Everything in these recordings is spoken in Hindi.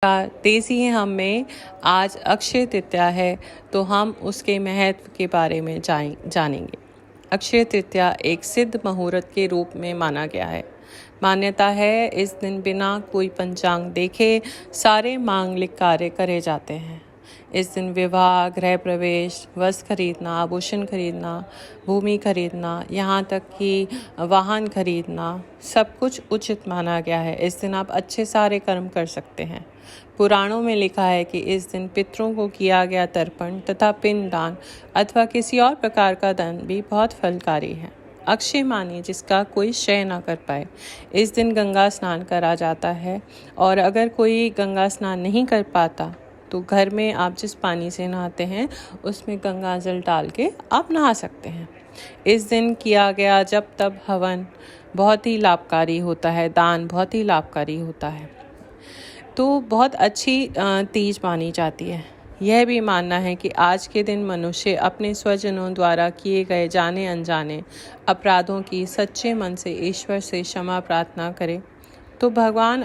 तेजी है हम में। आज अक्षय तृतीया है तो हम उसके महत्व के बारे में जानेंगे। अक्षय तृतीया एक सिद्ध मुहूर्त के रूप में माना गया है। मान्यता है इस दिन बिना कोई पंचांग देखे सारे मांगलिक कार्य करे जाते हैं। इस दिन विवाह, गृह प्रवेश, वस्त्र खरीदना, आभूषण खरीदना, भूमि खरीदना, यहाँ तक कि वाहन खरीदना सब कुछ उचित माना गया है। इस दिन आप अच्छे सारे कर्म कर सकते हैं। पुराणों में लिखा है कि इस दिन पितरों को किया गया तर्पण तथा पिंड दान अथवा किसी और प्रकार का दान भी बहुत फलकारी है। अक्षय मानिए जिसका कोई क्षय ना कर पाए। इस दिन गंगा स्नान करा जाता है और अगर कोई गंगा स्नान नहीं कर पाता तो घर में आप जिस पानी से नहाते हैं उसमें गंगा जल डाल के आप नहा सकते हैं। इस दिन किया गया जब तब हवन बहुत ही लाभकारी होता है, दान बहुत ही लाभकारी होता है। तो बहुत अच्छी तीज मानी जाती है। यह भी मानना है कि आज के दिन मनुष्य अपने स्वजनों द्वारा किए गए जाने अनजाने अपराधों की सच्चे मन से ईश्वर से क्षमा प्रार्थना करे तो भगवान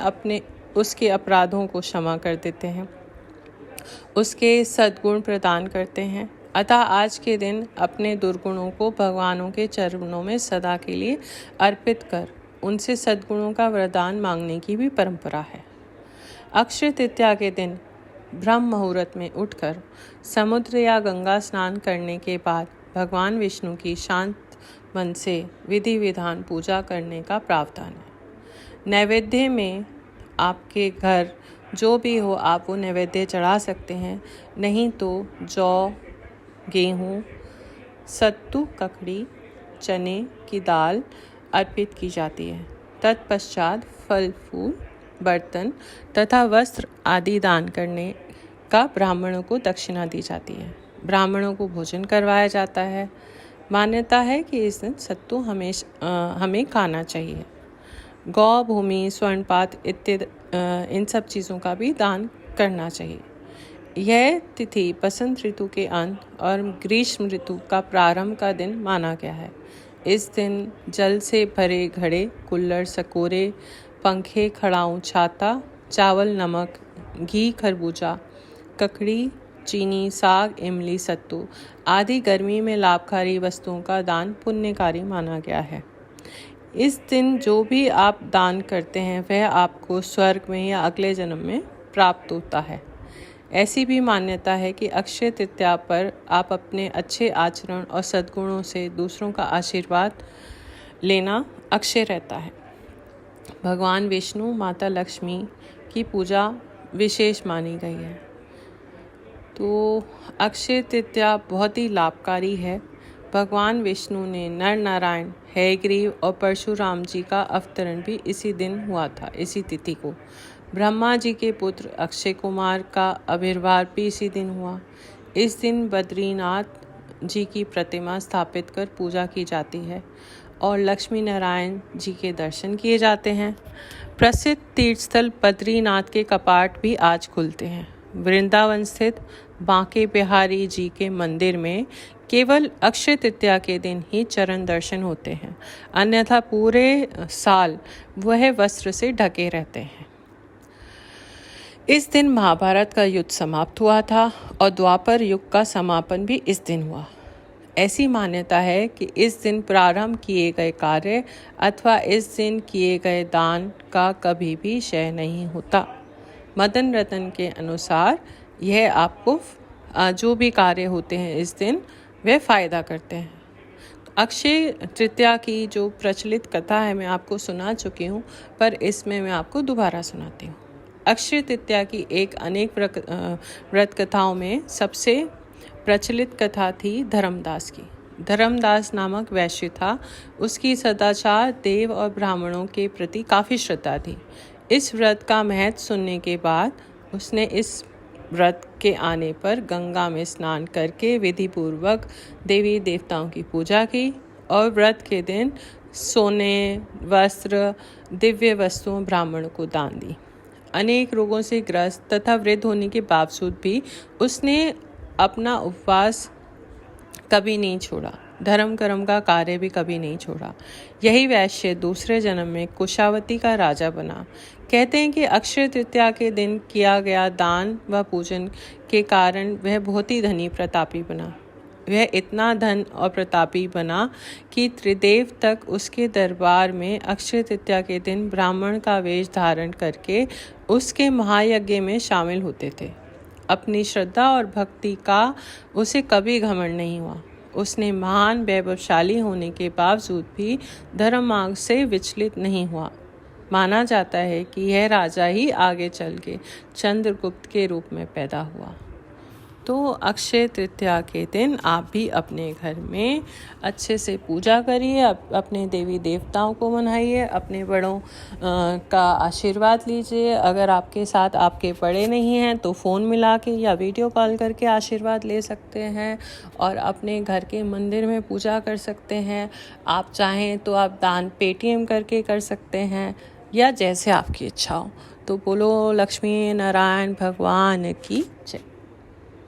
उसके अपराधों को क्षमा कर देते हैं, उसके सद्गुण प्रदान करते हैं। अतः आज के दिन अपने दुर्गुणों को भगवानों के चरणों में सदा के लिए अर्पित कर उनसे सद्गुणों का वरदान मांगने की भी परंपरा है। अक्षय तृतीया के दिन ब्रह्म मुहूर्त में उठकर समुद्र या गंगा स्नान करने के बाद भगवान विष्णु की शांत मन से विधि विधान पूजा करने का प्रावधान है। नैवेद्य में आपके घर जो भी हो आप वो नैवेद्य चढ़ा सकते हैं, नहीं तो जौ, गेहूँ, सत्तू, ककड़ी, चने की दाल अर्पित की जाती है। तत्पश्चात फल फूल, बर्तन तथा वस्त्र आदि दान करने का ब्राह्मणों को दक्षिणा दी जाती है। ब्राह्मणों को भोजन करवाया जाता है। मान्यता है कि इस दिन सत्तू हमें खाना चाहिए। गौ, भूमि, स्वर्णपात इत्यादि इन सब चीज़ों का भी दान करना चाहिए। यह तिथि बसंत ऋतु के अंत और ग्रीष्म ऋतु का प्रारंभ का दिन माना गया है। इस दिन जल से भरे घड़े, कुल्हड़, सकोरे, पंखे, खड़ाऊँ, छाता, चावल, नमक, घी, खरबूजा, ककड़ी, चीनी, साग, इमली, सत्तू आदि गर्मी में लाभकारी वस्तुओं का दान पुण्यकारी माना गया है। इस दिन जो भी आप दान करते हैं वह आपको स्वर्ग में या अगले जन्म में प्राप्त होता है। ऐसी भी मान्यता है कि अक्षय तृतीया पर आप अपने अच्छे आचरण और सद्गुणों से दूसरों का आशीर्वाद लेना अक्षय रहता है। भगवान विष्णु, माता लक्ष्मी की पूजा विशेष मानी गई है। तो अक्षय तृतीया बहुत ही लाभकारी है। भगवान विष्णु ने नर नारायण, हयग्रीव और परशुराम जी का अवतरण भी इसी दिन हुआ था, इसी तिथि को। ब्रह्मा जी के पुत्र अक्षय कुमार का आविर्भाव भी इसी दिन हुआ। इस दिन बद्रीनाथ जी की प्रतिमा स्थापित कर पूजा की जाती है और लक्ष्मी नारायण जी के दर्शन किए जाते हैं। प्रसिद्ध तीर्थस्थल बद्रीनाथ के कपाट भी आज खुलते हैं। वृंदावन स्थित बांके बिहारी जी के मंदिर में केवल अक्षय तृतीया के दिन ही चरण दर्शन होते हैं, अन्यथा पूरे साल वह वस्त्र से ढके रहते हैं। इस दिन महाभारत का युद्ध समाप्त हुआ था और द्वापर युग का समापन भी इस दिन हुआ। ऐसी मान्यता है कि इस दिन प्रारंभ किए गए कार्य अथवा इस दिन किए गए दान का कभी भी क्षय नहीं होता। मदन रतन के अनुसार यह आपको जो भी कार्य होते हैं इस दिन वे फायदा करते हैं। अक्षय तृतीया की जो प्रचलित कथा है मैं आपको सुना चुकी हूँ, पर इसमें मैं आपको दोबारा सुनाती हूँ। अक्षय तृतीया की अनेक व्रत कथाओं में सबसे प्रचलित कथा थी धर्मदास की। धर्मदास नामक वैश्य था। उसकी सदाचार, देव और ब्राह्मणों के प्रति काफ़ी श्रद्धा थी। इस व्रत का महत्व सुनने के बाद उसने इस व्रत के आने पर गंगा में स्नान करके विधि पूर्वक देवी देवताओं की पूजा की और व्रत के दिन सोने, वस्त्र, दिव्य वस्तुओं ब्राह्मण को दान दी। अनेक रोगों से ग्रस्त तथा वृद्ध होने के बावजूद भी उसने अपना उपवास कभी नहीं छोड़ा। धर्म कर्म का कार्य भी कभी नहीं छोड़ा। यही वैश्य दूसरे जन्म में कुशावती का राजा बना। कहते हैं कि अक्षय तृतीया के दिन किया गया दान व पूजन के कारण वह बहुत ही धनी प्रतापी बना। वह इतना धन और प्रतापी बना कि त्रिदेव तक उसके दरबार में अक्षय तृतीया के दिन ब्राह्मण का वेश धारण करके उसके महायज्ञ में शामिल होते थे। अपनी श्रद्धा और भक्ति का उसे कभी घमंड नहीं हुआ। उसने महान वैभवशाली होने के बावजूद भी धर्म मार्ग से विचलित नहीं हुआ। माना जाता है कि यह राजा ही आगे चल के चंद्रगुप्त के रूप में पैदा हुआ। तो अक्षय तृतीया के दिन आप भी अपने घर में अच्छे से पूजा करिए, अपने देवी देवताओं को मनाइए, अपने बड़ों का आशीर्वाद लीजिए। अगर आपके साथ आपके बड़े नहीं हैं तो फ़ोन मिला के या वीडियो कॉल करके आशीर्वाद ले सकते हैं और अपने घर के मंदिर में पूजा कर सकते हैं। आप चाहें तो आप दान पेटीएम करके कर सकते हैं या जैसे आपकी इच्छा हो। तो बोलो लक्ष्मी नारायण भगवान की जय।